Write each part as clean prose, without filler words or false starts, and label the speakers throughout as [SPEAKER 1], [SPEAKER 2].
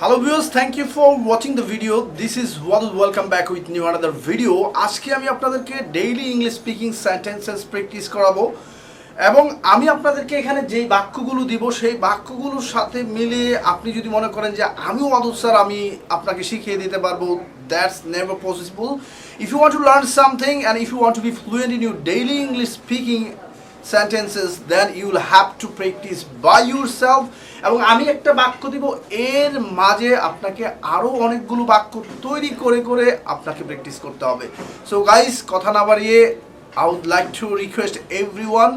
[SPEAKER 1] Hello viewers, thank you for watching the video. This is Wadud. Welcome back with new another video. আজকে আমি আপনাদেরকে daily English speaking sentences practice করাবো এবং আমি আপনাদেরকে এখানে যেই বাক্যগুলো দিব সেই বাক্যগুলোর সাথে মিলিয়ে আপনি যদি মনে করেন যে আমি ওয়াদুদ স্যার আমি আপনাকে শিখিয়ে দিতে পারবো, that's never possible. If you want to learn something and if you want to be fluent in your daily English speaking sentences, then you will have to practice by yourself. এবং আমি একটা বাক্য দিব, এর মাঝে আপনাকে আরো অনেকগুলো বাক্য তৈরি করে করে আপনাকে প্র্যাকটিস করতে হবে। সো গাইস, কথা না বাড়িয়ে I would like to request everyone,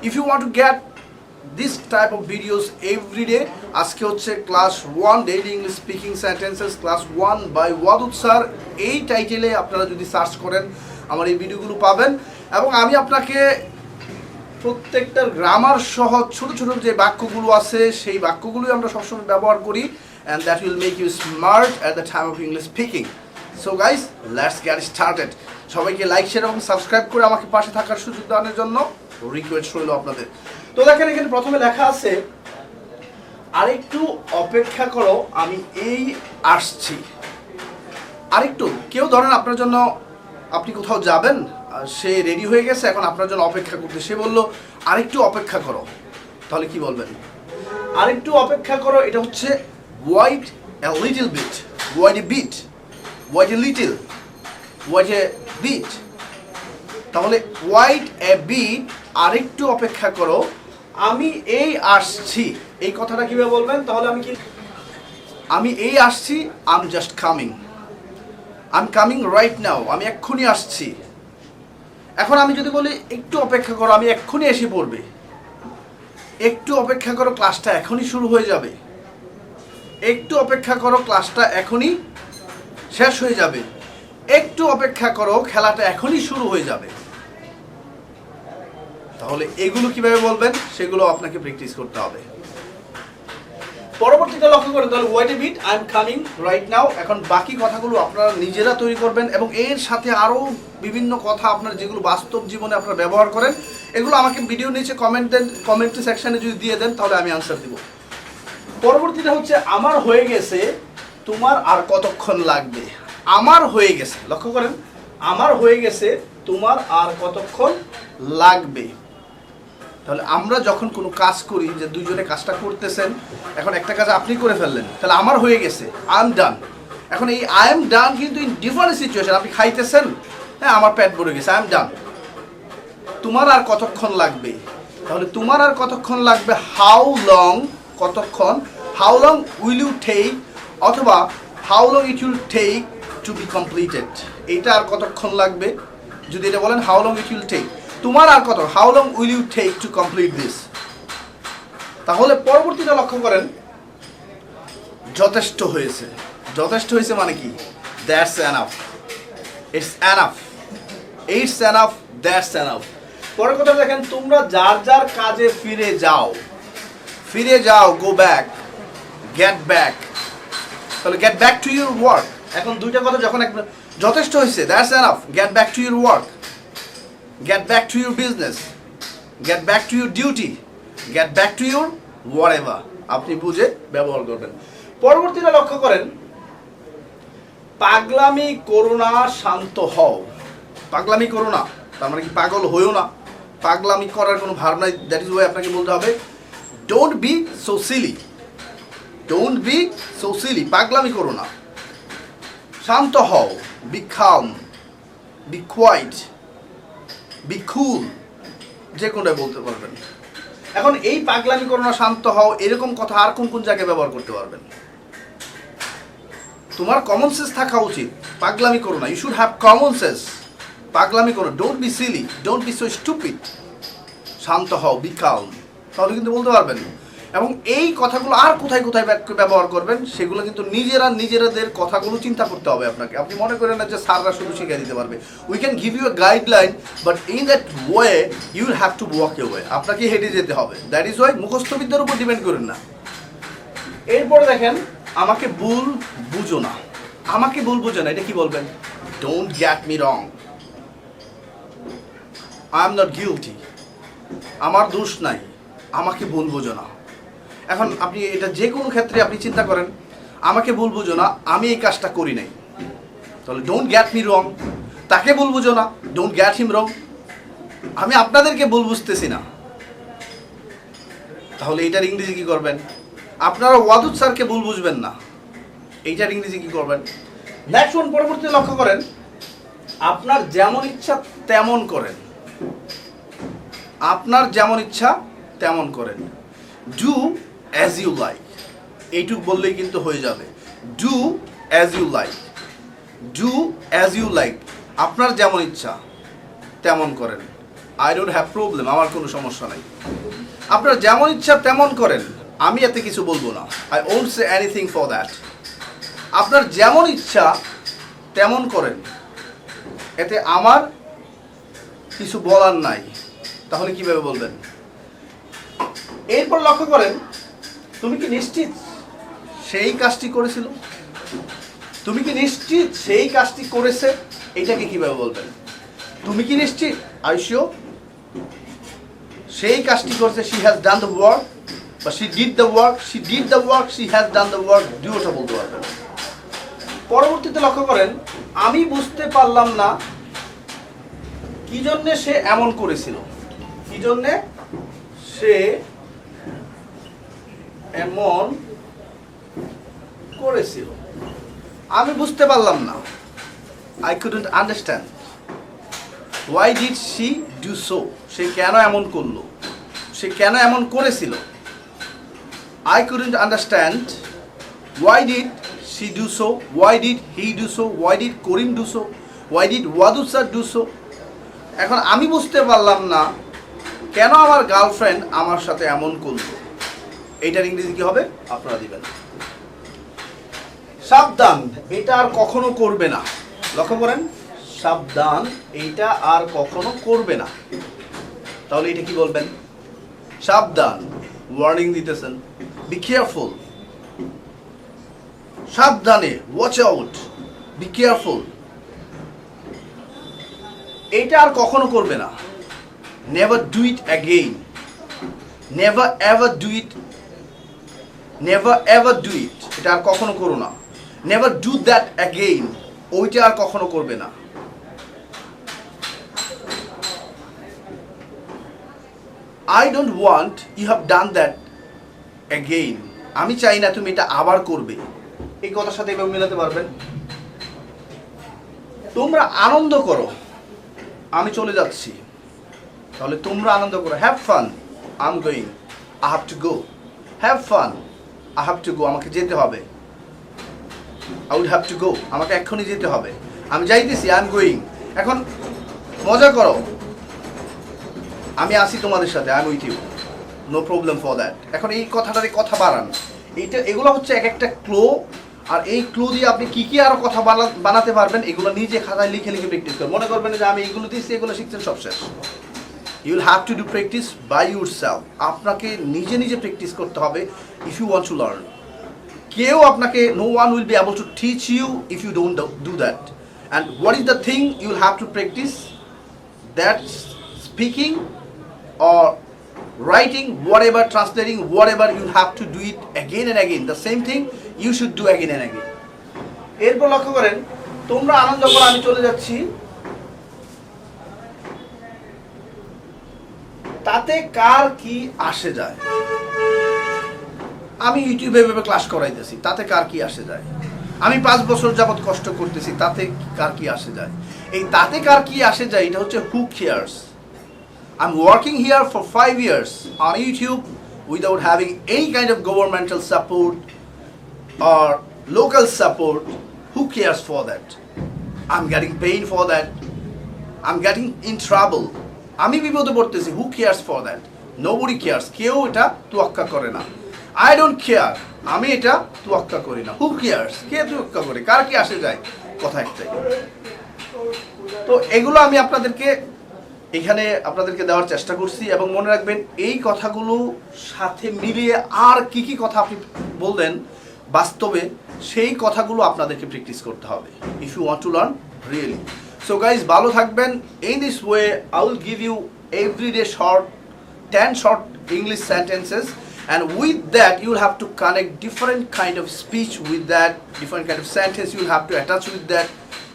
[SPEAKER 1] if you want to get this type of videos every day, আজকে হচ্ছে class 1 daily English speaking sentences class 1 by Wadud sir. এই টাইটেলে আপনারা যদি সার্চ করেন আমার এই ভিডিওগুলো পাবেন এবং আমি আপনাকে প্রত্যেকটার গ্রামার সহ ছোট ছোট যে বাক্যগুলো আছে সেই বাক্যগুলোই আমরা সবসময় ব্যবহার করি, and that will make you smart at the time of English speaking. So guys, let's get started. সবাইকে লাইক শেয়ার এবং সাবস্ক্রাইব করে আমাকে পাশে থাকার সুযোগ দেওয়ার জন্য রিকোয়েস্ট রইল আপনাদের। তো দেখেন এখানে প্রথমে লেখা আছে আরেকটু অপেক্ষা করো, আমি এই আসছি। আরেকটু, কেউ ধরেন আপনার জন্য, আপনি কোথাও যাবেন, সে রেডি হয়ে গেছে, এখন আপনার জন্য অপেক্ষা করতে, সে বলল আরেকটু অপেক্ষা করো, তাহলে কি বলবেন? আরেকটু অপেক্ষা করো, এটা হচ্ছে wait a little bit, wait a bit, wait a little, wait a bit। তাহলে wait a bit, আরেকটু অপেক্ষা করো, আমি এই আসছি, এই কথাটা কিভাবে বলবেন? তাহলে আমি এই আসছি, I'm just coming, I'm coming right now, আমি এক্ষুনি আসছি। এখন আমি যদি বলি একটু অপেক্ষা করো, আমি এক্ষুনি এসে পড়বে। একটু অপেক্ষা করো, ক্লাসটা এখনই শুরু হয়ে যাবে। একটু অপেক্ষা করো, ক্লাসটা এখনই শেষ হয়ে যাবে। একটু অপেক্ষা করো, খেলাটা এখনই শুরু হয়ে যাবে। তাহলে এগুলো কিভাবে বলবেন সেগুলো আপনাকে প্র্যাকটিস করতে হবে। পরবর্তীটা লক্ষ্য করেন, তাহলে wait a bit, I am coming right now. এখন বাকি কথাগুলো আপনারা নিজেরা তৈরি করবেন এবং এর সাথে আরও বিভিন্ন কথা আপনার যেগুলো বাস্তব জীবনে আপনারা ব্যবহার করেন, এগুলো আমাকে ভিডিও নিচে কমেন্ট সেকশনে যদি দিয়ে দেন তাহলে আমি আনসার দিব। পরবর্তীটা হচ্ছে আমার হয়ে গেছে, তোমার আর কতক্ষণ লাগবে। আমার হয়ে গেছে, লক্ষ্য করেন, আমার হয়ে গেছে, তোমার আর কতক্ষণ লাগবে। তাহলে আমরা যখন কোনো কাজ করি, যে দুইজনে কাজটা করতেছেন, এখন একটা কাজ আপনি করে ফেললেন, তাহলে আমার হয়ে গেছে, আই এম ডান। এখন এই আই এম ডান কিন্তু ইন ডিফারেন্ট সিচুয়েশন, আপনি খাইতেছেন, হ্যাঁ আমার পেট ভরে গেছে, আই এম ডান। তোমার আর কতক্ষণ লাগবে, তাহলে তোমার আর কতক্ষণ লাগবে, হাউ লং, কতক্ষণ, how long will you take, অথবা how long it will take to be completed. এইটা আর কতক্ষণ লাগবে, যদি এটা বলেন how long it will take, তোমার আর কত, how long will you take to complete this. তাহলে পরবর্তীটা লক্ষ্য করেন, যথেষ্ট হয়েছে। যথেষ্ট হয়েছে মানে কি? That's enough, it's enough, it's enough, that's enough. পরের কথা দেখেন, তোমরা যার যার কাজে ফিরে যাও। ফিরে যাও, গো ব্যাক, গেট ব্যাক। তাহলে get back to your work. এখন দুইটা কথা যখন যথেষ্ট হয়েছে, that's enough, get back to your work, get back to your business, get back to your duty, get back to your whatever, আপনি বুঝে ব্যবহার করবেন। পরবর্তীটা লক্ষ্য করেন, পাগলামি করো না, শান্ত হও। পাগলামি করো না, তার মানে কি পাগল হইও না, পাগলামি করার কোনো ভাব নাই। দ্যাট ইজ ওয়াই আপনাকে বলতে হবে don't be so silly, don't be so silly, পাগলামি করো না। শান্ত হও, be calm, be quiet, be cool, যে কোনটা বলতে পারবেন। এখন এই পাগলামি করো না, শান্ত হও, এরকম কথা আর কোন কোন জায়গায় ব্যবহার করতে পারবেন? তোমার কমন সেন্স থাকা উচিত। পাগলামি করো না, you should have common sense. পাগলামি করো, don't be silly, don't be so stupid. শান্ত হও, বি কালম, তাহলে কিন্তু বলতে পারবেন। এবং এই কথাগুলো আর কোথায় কোথায় ব্যবহার করবেন সেগুলো কিন্তু নিজেরাদের কথাগুলো চিন্তা করতে হবে আপনাকে। আপনি মনে করেন না যে স্যাররা শুধু শিখিয়ে দিতে পারবে। We can give you a guideline, but in that way you will have to walk a way, আপনাকে হেঁটে যেতে হবে। দ্যাট ইজ ওয়াই মুখস্থবিদ্যার উপর ডিপেন্ড করেন না। এরপরে দেখেন, আমাকে ভুল বুঝো না। আমাকে ভুল বুঝো না, এটা কি বলবেন? Don't get me wrong, I am not guilty, আমার দোষ নাই, আমাকে ভুল বুঝো না। এখন আপনি এটা যে কোনো ক্ষেত্রে আপনি চিন্তা করেন, আমাকে ভুল বুঝো না, আমি এই কাজটা করি নাই। তাহলে ডোন্ট গেট মি রং। তাকে ভুল বুঝো না, ডোন্ট গেট হিম রং। আমি আপনাদেরকে ভুল বুঝতেছি না, তাহলে এইটার ইংরেজি কি করবেন? আপনারা ওয়াদুদ স্যারকে ভুল বুঝবেন না, এইটার ইংরেজি কি করবেন? নেক্সট ওয়ান, পরবর্তীতে লক্ষ্য করেন, আপনার যেমন ইচ্ছা তেমন করেন। আপনার যেমন ইচ্ছা তেমন করেন। ডু অ্যাজ ইউ লাইক, এইটুক বললেই কিন্তু হয়ে যাবে। Do as you like, do as you like, আপনার যেমন ইচ্ছা তেমন করেন। আই ডোন্ট হ্যাভ প্রবলেম, আমার কোনো সমস্যা নাই। আপনার যেমন ইচ্ছা তেমন করেন, আমি এতে কিছু বলবো না। I won't say anything for that. আপনার যেমন ইচ্ছা তেমন করেন, এতে আমার কিছু বলার নাই। তাহলে কিভাবে বলবেন? এরপর লক্ষ্য করেন, তুমি কি নিশ্চিত সেই কাজটি করেছিল? তুমি কি নিশ্চিত সেই কাজটি করেছে? এইটাকে কিভাবে বলবেন? তুমি কি নিশ্চিত? আর শিওর সেই কাজটি করেছে? She has done the work, বা she did the work, she did the work, she has done the work, দুটোটা বলতে পারবেন। পরবর্তীতে লক্ষ্য করেন, আমি বুঝতে পারলাম না কি জন্যে সে এমন করেছিল। কি জন্যে সে এমন করেছিল, আমি বুঝতে পারলাম না। I couldn't understand. Why did she do so? সে কেন এমন করলো, সে কেন এমন করেছিল। I couldn't understand. Why did she do so? Why did he do so? Why did Karim do so? Why did Wadud Sir do so? এখন আমি বুঝতে পারলাম না কেন আমার গার্লফ্রেন্ড আমার সাথে এমন করলো। এইটার ইংরেজি কি হবে আপনারা দিবেন। সাবধান, এটা আর কখনো করবে না। লক্ষ্য করেন, সাবধান, এইটা আর কখনো করবে না। তাহলে এটা কি বলবেন? সাবধান, ওয়ার্নিং দিতেছেন, বি কেয়ারফুল। সাবধানে, ওয়াচ আউট, বি কেয়ারফুল। এইটা আর কখনো করবে না। Never do it again, never ever do it, never ever do it, এটা আর কখনো করো না। নেভার ডু দ্যাট অ্যাগেইন, ওইটা আর কখনো করবে না। I don't want you have done that again, আমি চাই না তুমি এটা আবার করবে। এই কথার সাথে এভাবে মেলাতে পারবেন। তোমরা আনন্দ করো, আমি চলে যাচ্ছি। তাহলে তোমরা আনন্দ করো। Have fun, I am going, I have to go. Have fun, I have to go, আমাকে যেতে হবে। I would have to go, আমাকে এক্ষুনি যেতে হবে, আমি যাইতেছি, আই এম গোয়িং। এখন মজা করো, আমি আসি তোমাদের সাথে, I am with you, no problem for that. এখন এই কথাটারে কথা বাড়ান। এইটা, এগুলো হচ্ছে এক একটা ক্লো, আর এই ক্লো দিয়ে আপনি কি কি আরো কথা বানাতে পারবেন, এগুলো নিজে খাতায় লিখে লিখে প্র্যাকটিস করবেন। মনে করবেন যে আমি এগুলো দিচ্ছি, এগুলো শিখছেন, সব শেষ। You will have to do practice by yourself. আপনাকে নিজে নিজে প্র্যাকটিস করতে হবে if you want to learn. কেউ আপনাকে, no one will be able to teach you if you don't do that. And what is the thing you will have to practice? That speaking or writing, whatever, translating, whatever, you have to do it again and again. The same thing you should do again and again. এরপর লক্ষ্য করেন, তোমরা আনন্দ করো, আমি চলে যাচ্ছি। তাতে কার কি আসে যায়? আমি ইউটিউবে এভাবে ক্লাস করাইতেছি, তাতে কার কি আসে যায়? আমি 5 বছর যাবত কষ্ট করতেছি, তাতে কার কি আসে যায়? এই তাতে কার কি আসে যায়, এটা হচ্ছে who cares. I'm working here for 5 years on YouTube without having any kind of governmental support or local support. Who cares for that? I'm getting paid for that. I'm getting in trouble. আমি বিপদে পড়তেছি, who cares for that? Nobody cares. কেউ এটা তোয়াক্কা করে না। I don't care. আমি এটা তোয়াক্কা করি না। Who cares? কে তোয়াক্কা করে? কার কি আসে যায়? কথা একটাই। তো এগুলো আমি আপনাদেরকে এখানে আপনাদেরকে দেওয়ার চেষ্টা করছি, এবং মনে রাখবেন এই কথাগুলো সাথে মিলিয়ে আর কি কি কথা আপনি বললেন বাস্তবে, সেই কথাগুলো আপনাদেরকে প্র্যাকটিস করতে হবে if you want to learn really. So guys, ভালো থাকবেন। In this way I will give you everyday short 10 short English sentences, and with that you will have to connect different kind of speech with that, different kind of sentence you will have to attach with that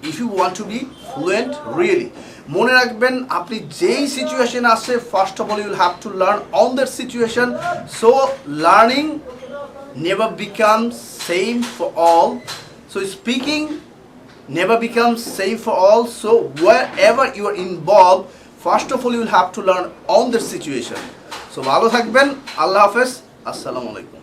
[SPEAKER 1] if you want to be fluent really. মনে রাখবেন আপনি যেই situation আছে first of all you will have to learn on that situation, so learning never becomes same for all, so speaking never becomes same for all, so wherever you are involved first of all you will have to learn on the situation. So ভালো থাকবেন, আল্লাহ হাফেজ, আসসালামু আলাইকুম।